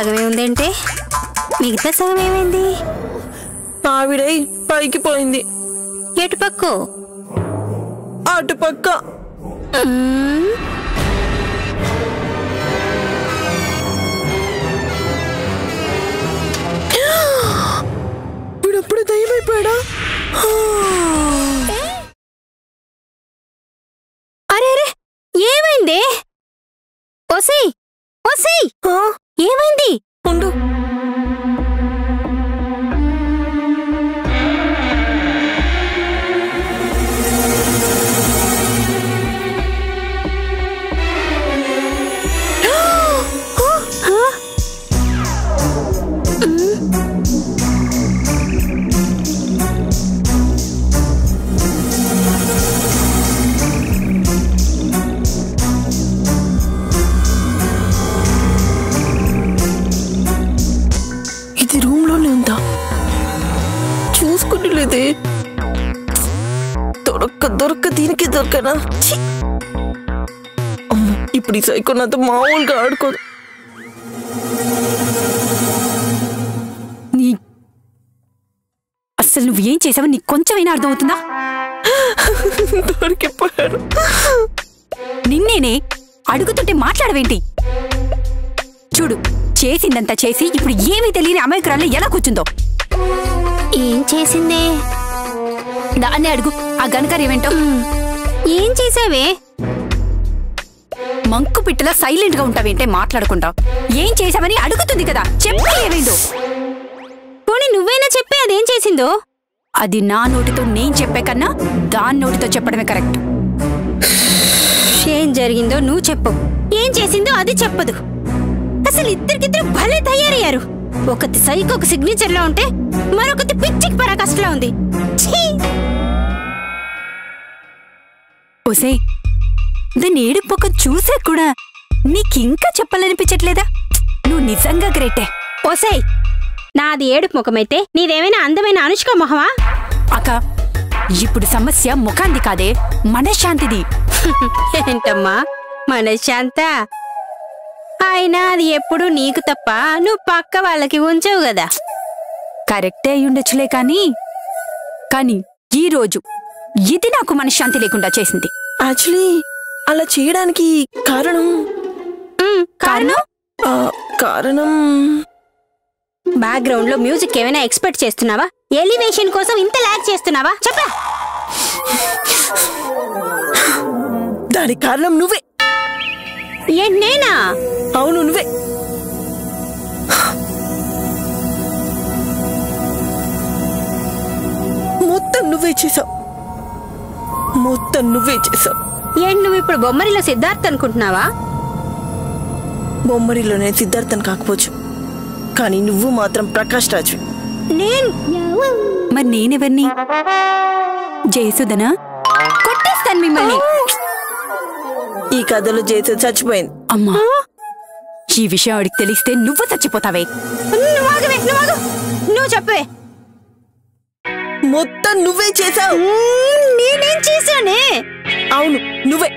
సగమే ఉందంటే మిగతా సగం ఏమైంది? ఆవిడై పైకి పోయింది. ఎటు పక్కో? అటు పక్క. ఇప్పుడప్పుడు దయ్యమైపోయాడా? అరే అరే ఏమైంది? ఓసై ఓసై ఏమైంది? ఉండు. చూసుకుంటలేదే. దొరక్క దీనికి దొరకనా? ఇప్పుడు ఈ సైకో నాతో మామూలుగా ఆడుకోదు. అసలు నువ్వేం చేసావు నీకు కొంచెమైనా అర్థమవుతుందా? దొరికిపోయాడు. నిన్నేనే అడుగుతుంటే మాట్లాడవేంటి? చూడు, చేసిందంతా చేసి ఇప్పుడు ఏమీ తెలియని అమాయకురాల్లో ఎలా కూర్చుందో. ఏం చేసిందే? దాన్ని అడుగు. ఆ గనకరేమేంటో. ఏం చేసావే? మంకు పిట్టలా సైలెంట్ గా ఉంటావేంటే మాట్లాడకుండా? ఏం చేసావని అడుగుతుంది కదా, చెప్పు ఏమైందో. పోనీ నువ్వైనా చెప్పే అదేం చేసిందో. అది నా నోటితో నేను చెప్పే కన్నా దాని నోటితో చెప్పడమే కరెక్ట్. ఏం జరిగిందో నువ్వు చెప్పు, ఏం చేసిందో అది చెప్పదు. అసలు ఇద్దరికిద్దరు భలే తయారయ్యారు. ఒకటి సైకోకు సిగ్నేచర్ లా ఉంటే మరొకటి పిచ్చికి పరాకాష్ఠలా ఉంది. ఓసే, దాన్ని ఏడుపొక్క చూసే కూడా నీకింకా చెప్పాలనిపించట్లేదా? నువ్వు నిజంగా గ్రేటే. ఓసే, నాది ఏడుపు ముఖమైతే నీదేమైనా అందమైన అనుష్క మొహమా? అక్క, ఇప్పుడు సమస్య ముఖాంది కాదే, మనశ్శాంతిది. ఏంటమ్మా మనశ్శాంత? అయినా అది ఎప్పుడు నీకు తప్ప నువ్వు పక్క వాళ్ళకి ఉంచవు కదా. కరెక్టే అయ్యుండొచ్చులే కానీ ఈ రోజు ఇది నాకు మనశ్శాంతి లేకుండా చేసింది. యాక్చువల్లీ అలా చేయడానికి కారణం బ్యాక్గ్రౌండ్ లో మ్యూజిక్ ఏమైనా ఎక్స్పెక్ట్ చేస్తున్నావా? ఎలివేషన్ కోసం ఇంత లాగ్ చేస్తున్నావా? చెప్పా. దానికి కారణం నువ్వే. నేనా? అవును, నువ్వే. మొత్తం నువ్వే చేసావు. నువ్వు ఇప్పుడు బొమ్మరిలో సిద్ధార్థ్ అనుకుంటున్నావా? బొమ్మరిలోనే సిద్ధార్థన్ కాకపోవచ్చు, కానీ నువ్వు మాత్రం ప్రకాష్ రాజు. మరి నేనెవరిని? జయసుధనా? కొట్టేస్తాను మిమ్మల్ని. ఈ కథలో జయసుధ చచ్చిపోయింది. అమ్మా, ఈ విషయం ఆడికి తెలిస్తే నువ్వు చచ్చిపోతావే. నువ్వు చెప్పే. మొత్తం నువ్వే చేసావు. నేనేం చేశానే? అవును, నువ్వే.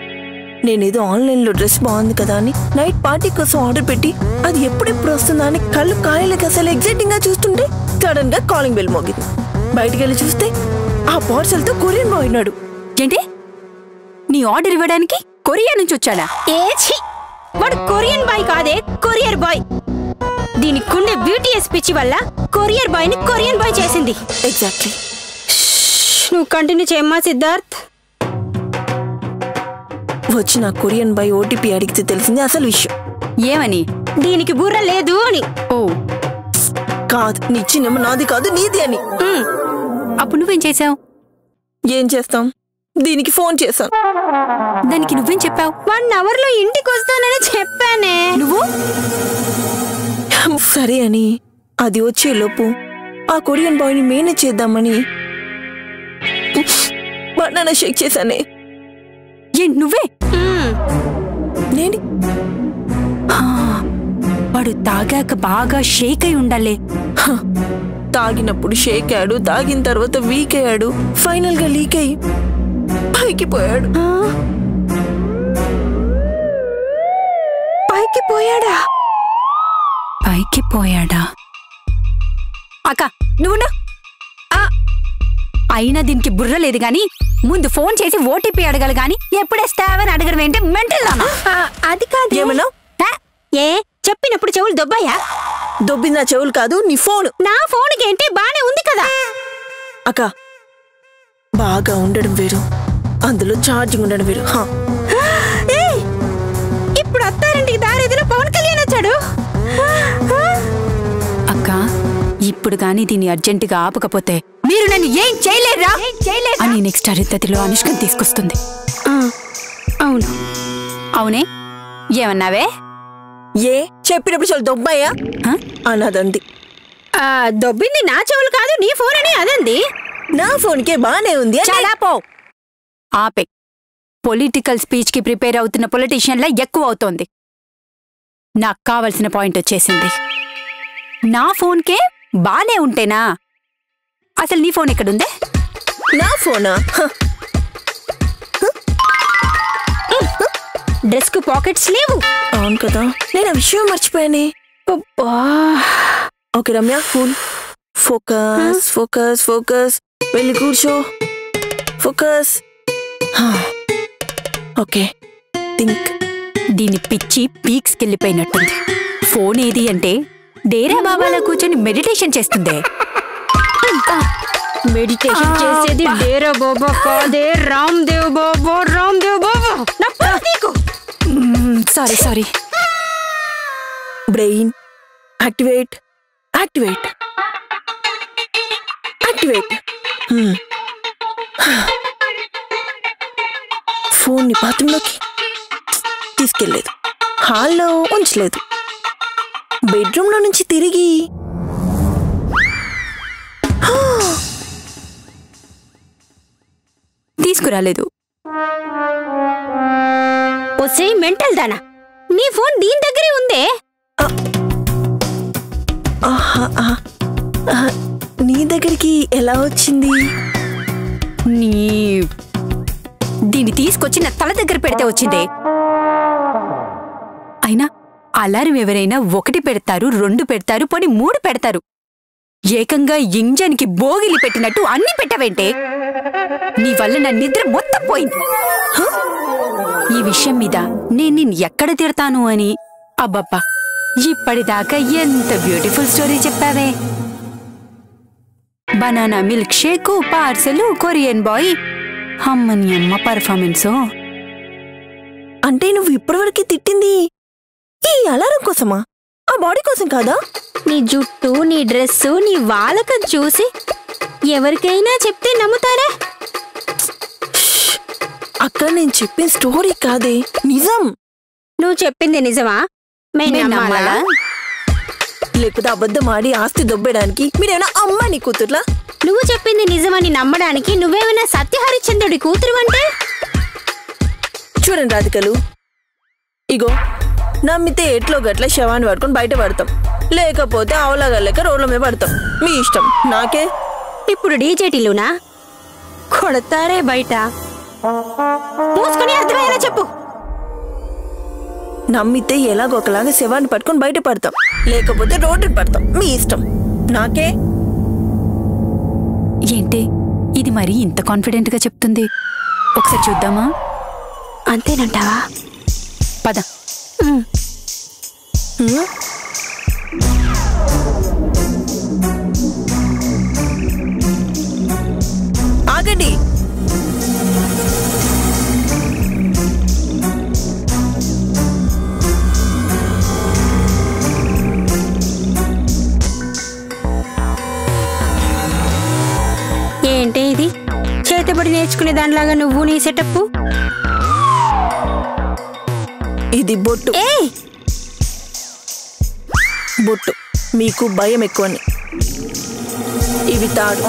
నేనేదో ఆన్లైన్ లో డ్రెస్ బాగుంది కదా అని నైట్ పార్టీ కోసం ఆర్డర్ పెట్టి అది ఎప్పుడెప్పుడు వస్తుందా అని కళ్ళు కాయలకి అసలు ఎగ్జైటింగ్ గా చూస్తుంటే సడన్ గా కాలింగ్ బెల్ మోగింది. బయటికి వెళ్ళి చూస్తే ఆ పార్సల్ తో కొరియన్ బాయ్ ఉన్నాడు. ఏంటి? నీ ఆర్డర్ ఇవ్వడానికి కొరియా నుంచి వచ్చాడా? వాడు కొరియన్ బాయ్ కాదే, కొరియర్ బాయ్. దీనికుండే బ్యూటీఎస్ పిచ్చి వల్ల కొరియర్ బాయ్ ని కొరియన్ బాయ్ చేసింది. ఎగ్జాక్ట్లీ. నువ్వు కంటిన్యూ చేయమ్మా సిద్ధార్థ్. వచ్చిన కొరియన్ బాయ్ ఓటీపీ అడిగితే తెలిసింది అసలు విషయం. ఏమని? దీనికి బుర్ర లేదు అని. ఓ కాదు, నీ చిన్నమ్మ నాది కాదు నీది అని. అప్పుడు నువ్వేం చేసావు? ఏం చేస్తాం, దీనికి ఫోన్ చేశాను. దానికి నువ్వేం చెప్పావు? 1 అవర్ లో ఇంటికి వస్తానని చెప్పానే. నువ్వు సరే అని అది వచ్చే లోపు ఆ కొరియన్ బాయ్ ని మేనేజ్ చేద్దామని బనానా షేక్ చేశానే. ఏంటి నువ్వే? నేను వాడు తాగాక బాగా షేక్ అయి ఉండాలే. తాగినప్పుడు షేక్ అయ్యాడు, తాగిన తర్వాత వీక్ అయ్యాడు, ఫైనల్ గా లీక్ అయ్యి పైకి పోయాడు. పైకి పోయాడా? పైకి పోయాడా? అక్క నువ్వు అయినా దీనికి బుర్ర లేదు గాని ముందు ఫోన్ చేసి ఓటీపీ అడగాలి గాని ఎప్పుడేస్తావని అడగడం ఏంటి? మెంటల్ అది కాదు. ఏమన్నావు? ఏ చెప్పినప్పుడు చెవులు దొబ్బాయా? దొబ్బింది నా చెవులు కాదు, నీ ఫోన్. నా ఫోన్కి ఏంటి? బానే ఉంది కదా. అక్క బాగా ఉండడం వేరు, అందులో ఛార్జింగ్ ఉండడం వేరు. ఇప్పుడు అత్తారింటికి దారేదిలో పవన్ కళ్యాణ్ వచ్చాడు. అక్క ఇప్పుడు గాని దీన్ని అర్జెంటుగా ఆపకపోతే మీరు నన్ను ఏం చేయలేరా అని నెక్స్ట్ అరుంధతిలో అనుష్కని తీసుకొస్తుంది. అవును అవునే, ఏమన్నావే? ఏ చెప్పినప్పుడు చాలా దొబ్బాయా అన్నదంది. దొబ్బింది నా చెవులు కాదు నీ ఫోన్ అని అదంది. నా ఫోన్కే బానే ఉంది. చాలా పో ఆపే. పొలిటికల్ స్పీచ్ కి ప్రిపేర్ అవుతున్న పొలిటీషియన్లా ఎక్కువ అవుతోంది. నాకు కావలసిన పాయింట్ వచ్చేసింది. నా ఫోన్కే బానే ఉంటేనా? అసలు నీ ఫోన్ ఎక్కడుందే? నా ఫోనా? డ్రెస్ కు పాకెట్స్ లేవు. అవును కదా, నేను ఆ విషయం మర్చిపోయానే. Okay Ramya, cool, focus focus focus, వెళ్ళి కూర్చో, ఫోకస్. Okay think. దీని పిచ్చి పీక్స్కి వెళ్ళిపోయినట్టుంది. ఫోన్ ఏది అంటే డేరా బాబాలో కూర్చొని మెడిటేషన్ చేస్తుందే. మెడిటేషన్ చేసేది డేరా బాబా కాదే, Ramdev Baba. Ramdev Baba sorry sorry. Brain activate activate activate. ఫోన్ని బాత్రూంలోకి తీసుకెళ్లేదు, హాల్లో ఉంచలేదు, బెడ్రూమ్లో నుంచి తిరిగి తీసుకురాలేదు. ఒసే మెంటల్ దానా, నీ ఫోన్ దీని దగ్గరే ఉందే. నీ దగ్గరికి ఎలా వచ్చింది? దీన్ని తీసుకొచ్చి నా తల దగ్గర పెడితే వచ్చిందే. అయినా అలారం ఎవరైనా 1 పెడతారు, 2 పెడతారు, పోనీ 3 పెడతారు. ఏకంగా ఇంజన్కి బోగిలి పెట్టినట్టు అన్ని పెట్టవేంటే? నీ వల్ల నా నిద్ర మొత్తం పోయింది. ఈ విషయం మీద నేను నిన్ను ఎక్కడ తిడతాను అని. అబ్బబ్బా, ఇప్పటిదాకా ఎంత బ్యూటిఫుల్ స్టోరీ చెప్పావే. Banana milk shake, parcel, Korean boy. అమ్మని అమ్మ పర్ఫార్మెన్సు. అంటే నువ్వు ఇప్పటివరకు తిట్టింది ఈ అలారం కోసమా, ఆ బాడీ కోసం కాదా? నీ జుట్టు, నీ డ్రెస్సు, నీ వాలకం చూసి ఎవరికైనా చెప్తే నమ్ముతారా? అక్కడ నేను చెప్పిన స్టోరీ కాదే, నిజం. నువ్వు చెప్పింది నిజమా? నమ్మాలా? లేకపోతే అబద్ధం ఆడి ఆస్తి దొబ్బేయడానికి మీరేమైనా అమ్మా నీ కూతుర్లా? నువ్వు చెప్పింది నిజమని నమ్మడానికి నువ్వేమైనా సత్యహరిశ్చంద్రుడి కూతురు అంటే? చూడండి రాధికలు, ఇగో నమ్మితే ఎట్లో గట్ల శవాన్ని పట్టుకొని బయట పడతాం, లేకపోతే అవలాగలేక రోడ్ల మీద పడతాం. మీ ఇష్టం, నాకే. ఇప్పుడు డీజేటీలునా కొడతారే బయట. మూసుకొని అర్థమయ్యేలా చెప్పు. నమ్మితే ఎలాగో ఒకలాగా శవాన్ని పట్టుకొని బయట పడతాం, లేకపోతే రోడ్డుకి పడతాం. మీ ఇష్టం, నాకే. ఏంటి ఇది మరి ఇంత కాన్ఫిడెంట్ గా చెప్తుంది? ఒకసారి చూద్దామా? అంతేనంటావా? పద. ఆగండి. ఏంటి ఇది? చేతబడి నేర్చుకునే దానిలాగా నువ్వు నీ సెటప్. ఇది బొట్టు. బొట్టు మీకు భయం ఎక్కువని, ఇవి తాడు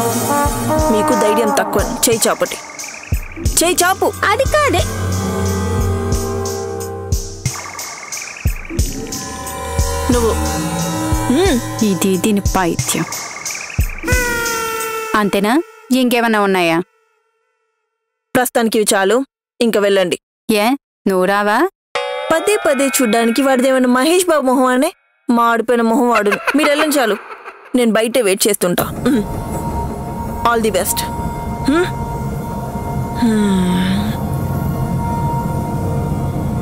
మీకు ధైర్యం తక్కువని. చేయి చాపటి, చేయి చాపు. అది కాదే. నువ్వు ఇది దీని పైత్యం. అంతేనా? ఇంకేమన్నా ఉన్నాయా? ప్రస్తుతానికి ఇవి చాలు, ఇంకా వెళ్ళండి. ఏ నువ్వు రావా? పదే పదే చూడ్డానికి వాడిదేమన్నా మహేష్ బాబు మొహం అనే. మాడిపోయిన మొహం వాడు. మీరు వెళ్ళండి చాలు, నేను బయటే వెయిట్ చేస్తుంటా. All the best.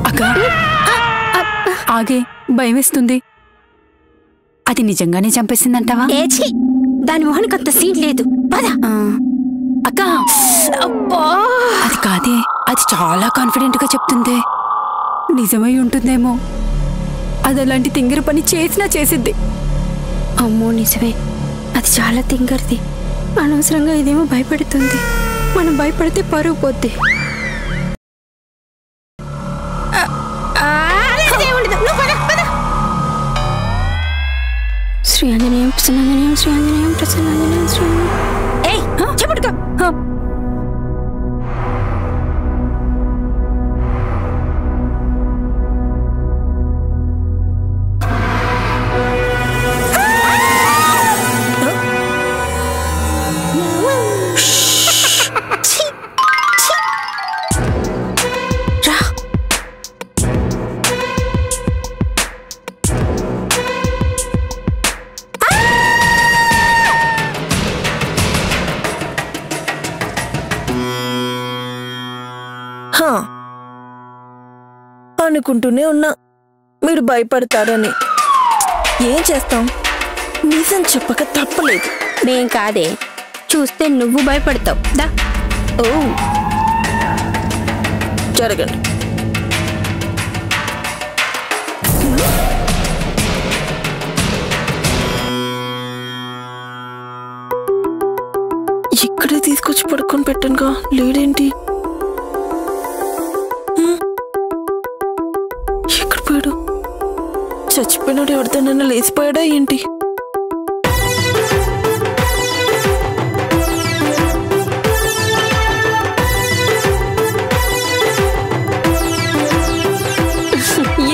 అక్క ఆగే, భయం వేస్తుంది. అది నిజంగానే చంపేసిందంటావా? ఏచి, దాని మొహానికి అంత సీన్ లేదు. అక్క అది కాదే, అది చాలా కాన్ఫిడెంట్ గా చెప్తుంది. నిజమై ఉంటుందేమో. అది అలాంటి తింగర పని చేసినా చేసిద్ది. అమ్మో నిజమే, అది చాలా తింగరది. అనవసరంగా ఇదేమో భయపెడుతుంది. మనం భయపడితే పరుగు పోద్ది. శ్రీ ఆంజనేయం ప్రసన్నాంజనేయం, శ్రీ ఆంజనేయం ప్రసన్నాంజనేయం, శ్రీ చెప్పడుగా. అనుకుంటూనే ఉన్నా మీరు భయపడతారని. ఏం చేస్తాం, నిజం చెప్పక తప్పలేదు. మేం కాదే, చూస్తే నువ్వు భయపడతావు. దా. ఓ జరగండి. ఇక్కడే తీసుకొచ్చి పడుకొని పెట్టనుగా, లేడేంటి? ఎక్కడ పోయాడు? చచ్చిపోయినాడు. ఎవరితో నన్ను లేచిపోయాడా ఏంటి?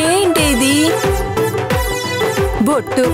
ఏంటి ఇది? బొట్టు